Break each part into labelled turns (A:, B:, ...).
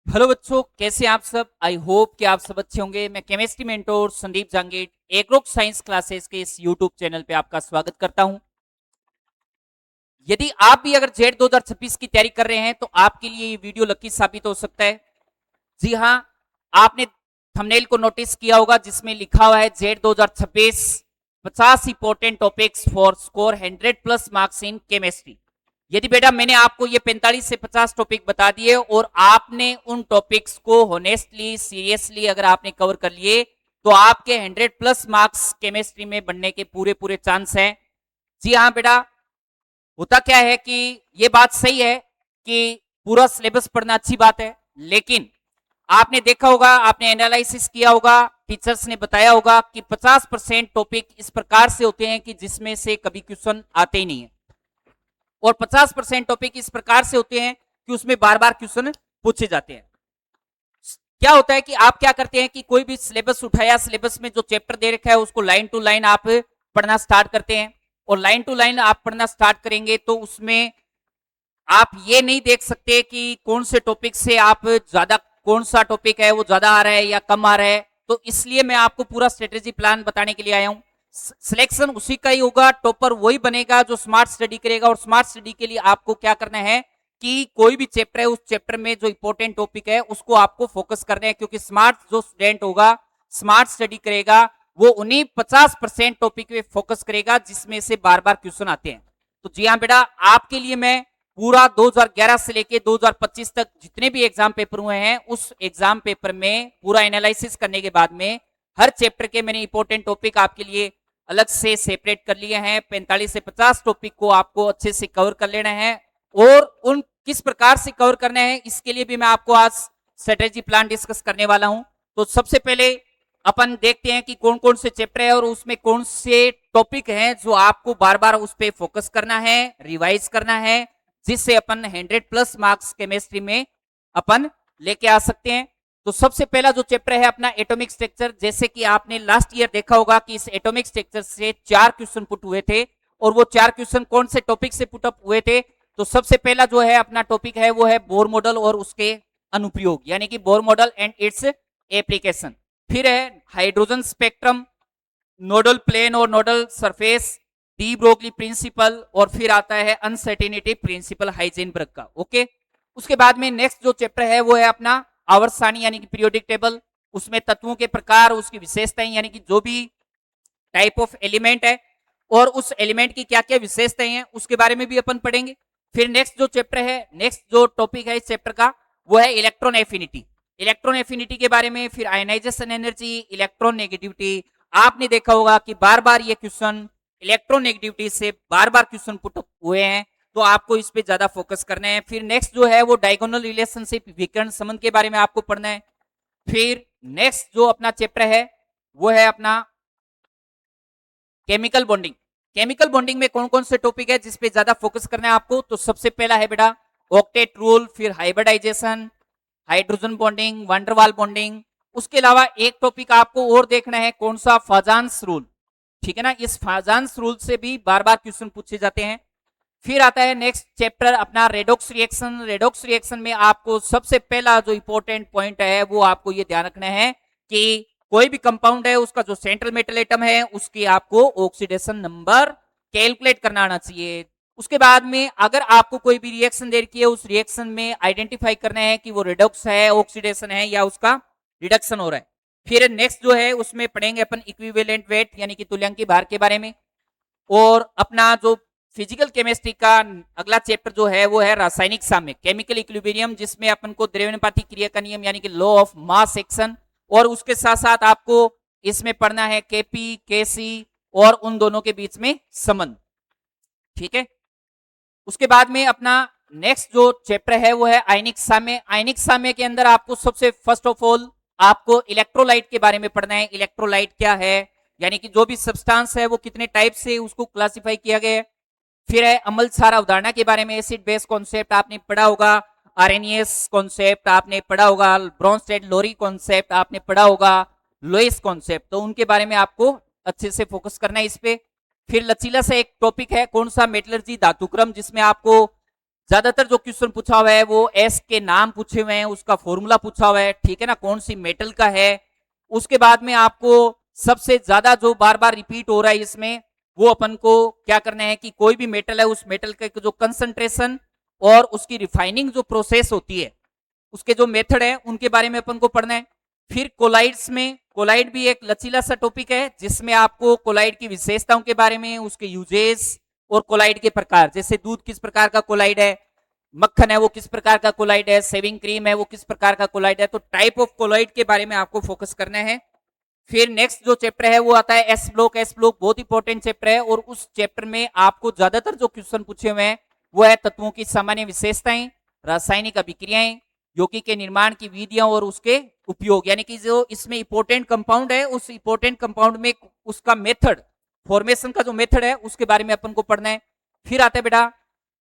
A: Hello बच्चों, कैसे हैं आप सब। आई होप कि आप सब अच्छे होंगे। मैं केमिस्ट्री मेंटोर संदीप जांगीट एग्रोक साइंस क्लासेस के इस यूट्यूब चैनल पे आपका स्वागत करता हूं। यदि आप भी अगर जेड 2026 की तैयारी कर रहे हैं तो आपके लिए ये वीडियो लकी साबित हो सकता है। जी हाँ, आपने थंबनेल को नोटिस किया होगा जिसमें लिखा हुआ है Z 2026 50 important topics for score 100 plus marks in chemistry. यदि बेटा मैंने आपको ये 45 से 50 टॉपिक बता दिए और आपने उन टॉपिक्स को होनेस्टली सीरियसली अगर आपने कवर कर लिए तो आपके 100 प्लस मार्क्स केमिस्ट्री में बनने के पूरे पूरे चांस हैं। जी हाँ बेटा, होता क्या है कि ये बात सही है कि पूरा सिलेबस पढ़ना अच्छी बात है, लेकिन आपने देखा होगा, आपने एनालिसिस किया होगा, टीचर्स ने बताया होगा कि 50% टॉपिक इस प्रकार से होते हैं कि जिसमें से कभी क्वेश्चन आते ही नहीं है और 50% टॉपिक इस प्रकार से होते हैं कि उसमें बार बार क्वेश्चन पूछे जाते हैं। क्या होता है कि आप क्या करते हैं कि कोई भी सिलेबस उठाया, सिलेबस में जो चैप्टर दे रखा है उसको लाइन टू लाइन आप पढ़ना स्टार्ट करते हैं और लाइन टू लाइन आप पढ़ना स्टार्ट करेंगे तो उसमें आप ये नहीं देख सकते कि कौन से टॉपिक से आप ज्यादा, कौन सा टॉपिक है वो ज्यादा आ रहा है या कम आ रहा है। तो इसलिए मैं आपको पूरा स्ट्रेटेजी प्लान बताने के लिए आया हूं। सिलेक्शन उसी का ही होगा, टॉपर वही बनेगा जो स्मार्ट स्टडी करेगा। और स्मार्ट स्टडी के लिए आपको क्या करना है कि कोई भी चैप्टर है उस चैप्टर में जो इंपॉर्टेंट टॉपिक है उसको आपको फोकस करना है, क्योंकि स्मार्ट जो स्टूडेंट होगा, स्मार्ट स्टडी करेगा, वो उन्हीं 50% टॉपिक पे फोकस करेगा जिसमें से बार बार क्वेश्चन आते हैं। तो जी हाँ बेटा, आपके लिए मैं पूरा 2011 से लेके 2025 तक जितने भी एग्जाम पेपर हुए हैं उस एग्जाम पेपर में पूरा एनालिसिस करने के बाद में हर चैप्टर के मैंने इंपॉर्टेंट टॉपिक आपके लिए अलग से सेपरेट कर लिए हैं। 45 से 50 टॉपिक को आपको अच्छे से कवर कर लेना है और उन किस प्रकार से कवर करना है इसके लिए भी मैं आपको आज स्ट्रेटेजी प्लान डिस्कस करने वाला हूं। तो सबसे पहले अपन देखते हैं कि कौन कौन से चैप्टर है और उसमें कौन से टॉपिक हैं जो आपको बार बार उस पर फोकस करना है, रिवाइज करना है, जिससे अपन 100 प्लस मार्क्स केमिस्ट्री में अपन लेके आ सकते हैं। तो सबसे पहला जो चैप्टर है अपना एटॉमिक स्ट्रक्चर, जैसे कि आपने लास्ट ईयर देखा होगा कि इस एटॉमिक स्ट्रक्चर से 4 क्वेश्चन पुट हुए थे और वो 4 क्वेश्चन कौन से टॉपिक से पुट अप हुए थे। तो सबसे पहला जो है अपना टॉपिक है वो है बोर मॉडल और उसके अनुप्रयोग, यानी कि Bohr model and its application. फिर है हाइड्रोजन स्पेक्ट्रम, नोडल प्लेन और nodal surface, de Broglie principle, और फिर आता है अनसर्टेनिटी प्रिंसिपल हाइजेनबर्ग का। ओके, उसके बाद में नेक्स्ट जो चैप्टर है वो है अपना आवर्त सारणी यानी कि पीरियोडिक टेबल। उसमें तत्वों के प्रकार, उसकी विशेषताएं, यानी कि जो भी टाइप ऑफ एलिमेंट है और उस एलिमेंट की क्या क्या विशेषताएं हैं उसके बारे में भी अपन पढ़ेंगे। फिर नेक्स्ट जो चैप्टर है, नेक्स्ट जो टॉपिक है इस चैप्टर का वो है इलेक्ट्रॉन एफिनिटी। इलेक्ट्रॉन एफिनिटी के बारे में, फिर आयनाइजेशन एनर्जी, इलेक्ट्रॉन नेगेटिविटी। आपने देखा होगा कि बार बार ये क्वेश्चन इलेक्ट्रॉन नेगेटिविटी से बार बार क्वेश्चन पुट हुए हैं, तो आपको इस पे ज्यादा फोकस करना है। फिर नेक्स्ट जो है वो डायगोनल रिलेशनशिप, विकर्ण संबंध के बारे में आपको पढ़ना है। फिर नेक्स्ट जो अपना चैप्टर है वो है अपना केमिकल बॉन्डिंग। केमिकल बॉन्डिंग में कौन कौन से टॉपिक है जिसपे ज्यादा फोकस करना है आपको। तो सबसे पहला है बेटा ऑक्टेट रूल, फिर hybridisation, hydrogen bonding, van der Waals bonding. उसके अलावा एक टॉपिक आपको और देखना है, कौन सा, फाजान्स रूल। ठीक है ना, इस फाजान्स रूल से भी बार बार क्वेश्चन पूछे जाते हैं। फिर आता है नेक्स्ट चैप्टर अपना रेडॉक्स रिएक्शन। रेडॉक्स रिएक्शन में आपको सबसे पहला जो इंपॉर्टेंट पॉइंट है वो आपको ये ध्यान रखना है कि कोई भी कंपाउंड है उसका जो सेंट्रल मेटल एटम है उसकी आपको ऑक्सीडेशन नंबर कैलकुलेट करना आना चाहिए। उसके बाद में अगर आपको कोई भी रिएक्शन दे रखी है उस रिएक्शन में आइडेंटिफाई करना है कि वो रिडॉक्स है, ऑक्सीडेशन है या उसका रिडक्शन हो रहा है। फिर नेक्स्ट जो है उसमें पढ़ेंगे अपन इक्विवेलेंट वेट यानी कि तुल्यांकी भार के बारे में। और अपना जो फिजिकल केमिस्ट्री का अगला चैप्टर जो है वो है रासायनिक साम्य, केमिकल इक्विलिब्रियम, जिसमें अपन को द्रव्यनुपाती क्रिया का नियम यानी कि लॉ ऑफ मास एक्शन, और उसके साथ साथ आपको इसमें पढ़ना है केपी, केसी और उन दोनों के बीच में संबंध। ठीक है, उसके बाद में अपना नेक्स्ट जो चैप्टर है वो है आयनिक साम्य। आयनिक साम्य के अंदर आपको सबसे फर्स्ट ऑफ ऑल आपको इलेक्ट्रोलाइट के बारे में पढ़ना है। इलेक्ट्रोलाइट क्या है, यानी कि जो भी सब्सटेंस है वो कितने टाइप से उसको क्लासिफाई किया गया है। फिर है अम्ल क्षार अवधारणा के बारे में, एसिड बेस कॉन्सेप्ट आपने पढ़ा होगा, आरएनएस कॉन्सेप्ट आपने पढ़ा होगा, ब्रोंस्टेड लोरी कॉन्सेप्ट आपने पढ़ा होगा, लोइस कॉन्सेप्ट, तो उनके बारे में आपको अच्छे से फोकस करना है इस पे। फिर लचीला सा एक टॉपिक है, कौन सा, मेटलर्जी धातुक्रम, जिसमें आपको ज्यादातर जो क्वेश्चन पूछा हुआ है वो एस के नाम पूछे हुए हैं, उसका फॉर्मूला पूछा हुआ है, ठीक है ना, कौन सी मेटल का है। उसके बाद में आपको सबसे ज्यादा जो बार बार रिपीट हो रहा है इसमें, वो अपन को क्या करना है कि कोई भी मेटल है उस मेटल के जो कंसंट्रेशन और उसकी रिफाइनिंग जो प्रोसेस होती है, उसके जो मेथड है उनके बारे में अपन को पढ़ना है। फिर कोलाइड्स में, कोलाइड भी एक लचीला सा टॉपिक है जिसमें आपको कोलाइड की विशेषताओं के बारे में, उसके यूजेस और कोलाइड के प्रकार, जैसे दूध किस प्रकार का कोलाइड है, मक्खन है वो किस प्रकार का कोलाइड है, सेविंग क्रीम है वो किस प्रकार का कोलाइड है, तो टाइप ऑफ कोलाइड के बारे में आपको फोकस करना है। फिर नेक्स्ट जो चैप्टर है वो आता है एस ब्लॉक। एस ब्लॉक बहुत इंपॉर्टेंट चैप्टर है और उस चैप्टर में आपको ज्यादातर जो क्वेश्चन पूछे हुए हैं वो है तत्वों की सामान्य विशेषताएं, रासायनिक अभिक्रियाएं, यौगिक के निर्माण की विधियां और उसके उपयोग, यानी कि जो इसमें इंपॉर्टेंट कंपाउंड है उस इंपॉर्टेंट कंपाउंड में उसका मेथड, फॉर्मेशन का जो मेथड है उसके बारे में अपन को पढ़ना है। फिर आता है बेटा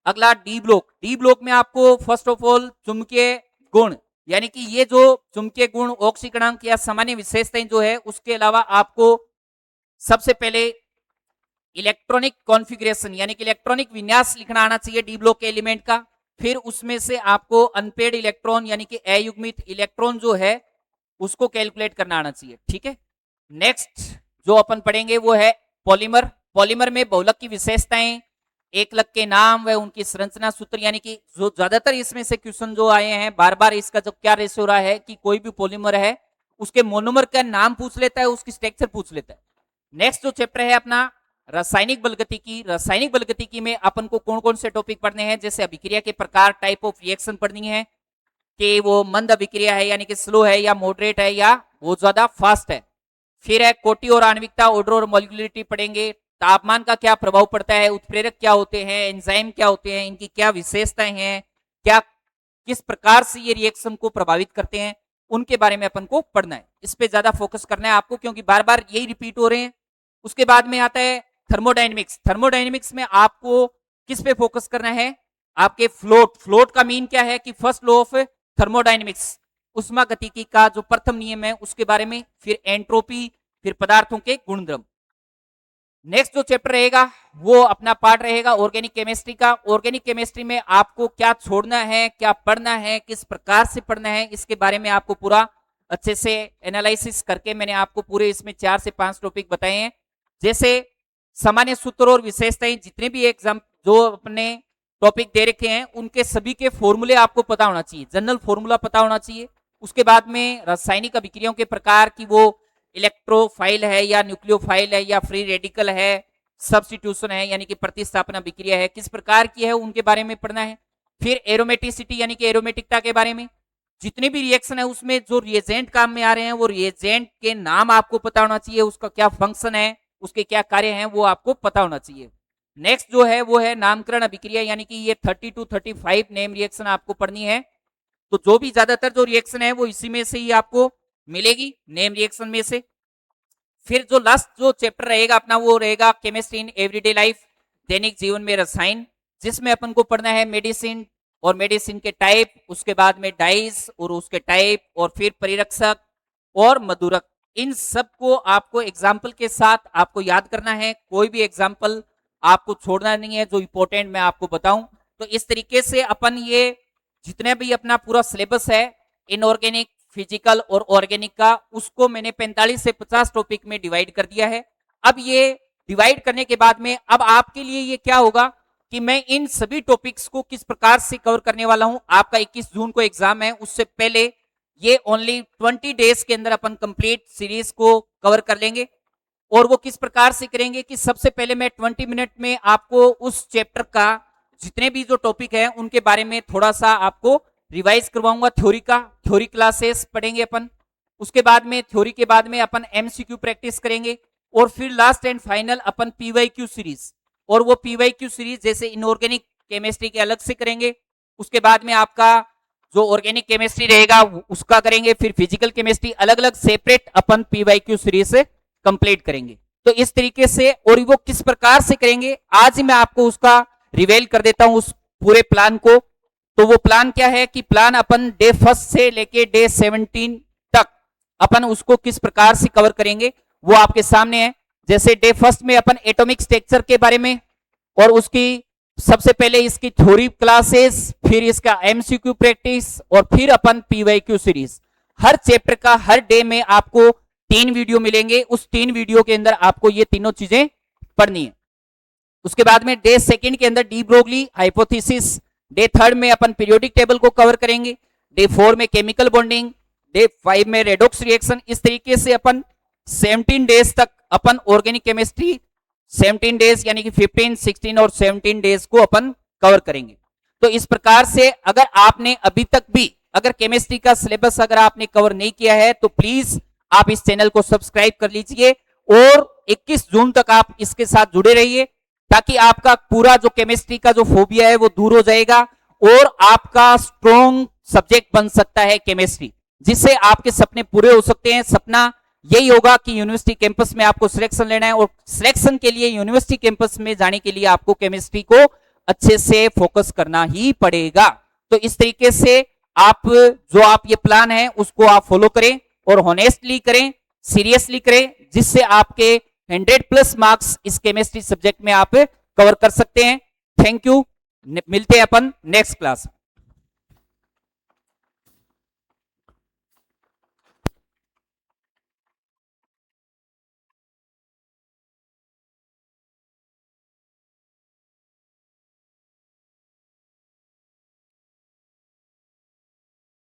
A: अगला डी ब्लॉक। डी ब्लॉक में आपको फर्स्ट ऑफ ऑल चुंबकीय गुण, यानी कि ये जो चुंबकीय गुण, ऑक्सीकरणांक या सामान्य विशेषताएं जो है, उसके अलावा आपको सबसे पहले इलेक्ट्रॉनिक कॉन्फ़िगरेशन यानी कि इलेक्ट्रॉनिक विन्यास लिखना आना चाहिए डी ब्लॉक के एलिमेंट का। फिर उसमें से आपको अनपेड इलेक्ट्रॉन यानी कि अयुग्मित इलेक्ट्रॉन जो है उसको कैलकुलेट करना आना चाहिए, ठीक है। नेक्स्ट जो अपन पढ़ेंगे वो है पॉलीमर। पॉलीमर में बहुलक की विशेषताएं, एकलक के नाम व उनकी संरचना सूत्र, यानी कि जो ज्यादातर इसमें से क्वेश्चन जो आए हैं बार बार इसका जो क्या रेशियो रहा है कि कोई भी पॉलीमर है उसके मोनोमर का नाम पूछ लेता है, उसकी स्ट्रक्चर पूछ लेता है। नेक्स्ट जो चैप्टर है अपना रासायनिक बलगतिकी। रासायनिक बलगतिकी में अपन को कौन कौन से टॉपिक पढ़ने हैं, जैसे अभिक्रिया के प्रकार, टाइप ऑफ रिएक्शन पढ़नी है कि वो मंद अभिक्रिया है यानी कि स्लो है या मॉडरेट है या बहुत ज्यादा फास्ट है। फिर है कोटि और आणविकता, ऑर्डर और मॉलिक्यूलरिटी पढ़ेंगे। तापमान का क्या प्रभाव पड़ता है, उत्प्रेरक क्या होते हैं, एंजाइम क्या होते हैं, इनकी क्या विशेषताएं हैं, क्या किस प्रकार से ये रिएक्शन को प्रभावित करते हैं, उनके बारे में अपन को पढ़ना है। इस पे ज्यादा फोकस करना है आपको क्योंकि बार बार यही रिपीट हो रहे हैं। उसके बाद में आता है थर्मोडाइनमिक्स। थर्मोडाइनमिक्स में आपको किस पे फोकस करना है, आपके फ्लोट। फ्लोट का मीन क्या है कि फर्स्ट लॉ ऑफ थर्मोडाइनमिक्स, उष्मागतिकी का जो प्रथम नियम है उसके बारे में। फिर एंट्रोपी, फिर पदार्थों के गुणधर्म। नेक्स्ट जो चैप्टर रहेगा वो अपना पार्ट रहेगा ऑर्गेनिक केमिस्ट्री का। ऑर्गेनिक केमिस्ट्री में आपको क्या छोड़ना है, क्या पढ़ना है, किस प्रकार से पढ़ना है, इसके बारे में आपको पूरा अच्छे से एनालिसिस करके मैंने आपको पूरे इसमें 4 से 5 टॉपिक बताए हैं। जैसे सामान्य सूत्र और विशेषताएं, जितने भी एग्जाम जो अपने टॉपिक दे रखे हैं उनके सभी के फॉर्मूले आपको पता होना चाहिए, जनरल फॉर्मूला पता होना चाहिए। उसके बाद में रासायनिक अभिक्रियाओं के प्रकार की वो इलेक्ट्रोफाइल है या न्यूक्लियोफाइल है या फ्री रेडिकल है, सब्स्टिट्यूशन है यानी कि प्रतिस्थापन अभिक्रिया है, किस प्रकार की है उनके बारे में पढ़ना है। फिर एरोमेटिसिटी यानी कि एरोमेटिकता के बारे में, जितने भी रिएक्शन है उसमें जो रिएजेंट काम में आ रहे हैं वो रिएजेंट के नाम आपको पता होना चाहिए, उसका क्या फंक्शन है, उसके क्या कार्य हैं वो आपको पता होना चाहिए। नेक्स्ट जो है वो है नामकरण अभिक्रिया, यानी कि ये 30 to 35 नेम रिएक्शन आपको पढ़नी है। तो जो भी ज्यादातर जो रिएक्शन है वो इसी में से ही आपको मिलेगी, नेम रिएक्शन में से। फिर जो लास्ट जो चैप्टर रहेगा अपना वो रहेगा केमिस्ट्री इन एवरीडे लाइफ, दैनिक जीवन में रसायन, जिसमें अपन को पढ़ना है मेडिसिन और मेडिसिन के टाइप, उसके बाद में डाइस और उसके टाइप, और फिर परिरक्षक और मधुरक। इन सब को आपको एग्जाम्पल के साथ आपको याद करना है, कोई भी एग्जाम्पल आपको छोड़ना नहीं है, जो इंपॉर्टेंट मैं आपको बताऊं। तो इस तरीके से अपन ये जितने भी अपना पूरा सिलेबस है इनऑर्गेनिक, फिजिकल और ऑर्गेनिक का, उसको मैंने 45 से 50 टॉपिक में डिवाइड कर दिया है। अब ये डिवाइड करने के बाद में अब आपके लिए ये क्या होगा कि मैं इन सभी टॉपिक्स को किस प्रकार से कवर करने वाला हूं। आपका 21 जून को एग्जाम है, उससे पहले ये ओनली 20 डेज के अंदर अपन कंप्लीट सीरीज को कवर कर लेंगे। और वो किस प्रकार से करेंगे कि सबसे पहले मैं 20 मिनट में आपको उस चैप्टर का जितने भी जो टॉपिक है उनके बारे में थोड़ा सा आपको रिवाइज करवाऊंगा। थ्योरी का, थ्योरी क्लासेस पढ़ेंगे अपन, उसके बाद में थ्योरी के बाद में अपन एमसीक्यू प्रैक्टिस करेंगे, और फिर last and final upon PYQ series. और वो पीवाईक्यू सीरीज जैसे इनऑर्गेनिक केमिस्ट्री के अलग से करेंगे, उसके बाद में आपका जो ऑर्गेनिक केमिस्ट्री रहेगा उसका करेंगे, फिर फिजिकल केमिस्ट्री अलग अलग सेपरेट अपन पीवाईक्यू सीरीज से कंप्लीट करेंगे। तो इस तरीके से, और वो किस प्रकार से करेंगे आज ही मैं आपको उसका रिवेल कर देता हूं उस पूरे प्लान को। तो वो प्लान क्या है कि प्लान अपन डे 1 से लेके डे 17 तक अपन उसको किस प्रकार से कवर करेंगे वो आपके सामने है। जैसे डे 1 में अपन एटॉमिक स्ट्रक्चर के बारे में और उसकी सबसे पहले इसकी थ्योरी क्लासेस, फिर इसका एमसीक्यू प्रैक्टिस और फिर अपन पीवाईक्यू सीरीज। हर चैप्टर का हर डे में आपको 3 वीडियो मिलेंगे, उस 3 वीडियो के अंदर आपको ये तीनों चीजें पढ़नी है। उसके बाद में डे सेकंड के अंदर de Broglie hypothesis, day third में अपन पीरियोडिक टेबल को कवर करेंगे, डे 4 में केमिकल बॉन्डिंग, डे 5 में रेडॉक्स रिएक्शन। इस तरीके से अपन 17 डेज तक अपन ऑर्गेनिक केमिस्ट्री 17 डेज यानी कि 15, 16 और 17 डेज को अपन कवर करेंगे। तो इस प्रकार से अगर आपने अभी तक भी अगर केमिस्ट्री का सिलेबस अगर आपने कवर नहीं किया है तो प्लीज आप इस चैनल को सब्सक्राइब कर लीजिए और 21 जून तक आप इसके साथ जुड़े रहिए, ताकि आपका पूरा जो केमिस्ट्री का जो फोबिया है वो दूर हो जाएगा और आपका स्ट्रॉन्ग सब्जेक्ट बन सकता है केमिस्ट्री, जिससे आपके सपने पूरे हो सकते हैं। सपना यही होगा कि यूनिवर्सिटी कैंपस में आपको सिलेक्शन लेना है और सिलेक्शन के लिए यूनिवर्सिटी कैंपस में जाने के लिए आपको केमिस्ट्री को अच्छे से फोकस करना ही पड़ेगा। तो इस तरीके से आप जो आप ये प्लान है उसको आप फॉलो करें और हॉनेस्टली करें, सीरियसली करें, जिससे आपके 100+ मार्क्स इस केमिस्ट्री सब्जेक्ट में आप कवर कर सकते हैं। थैंक यू, मिलते हैं अपन नेक्स्ट क्लास।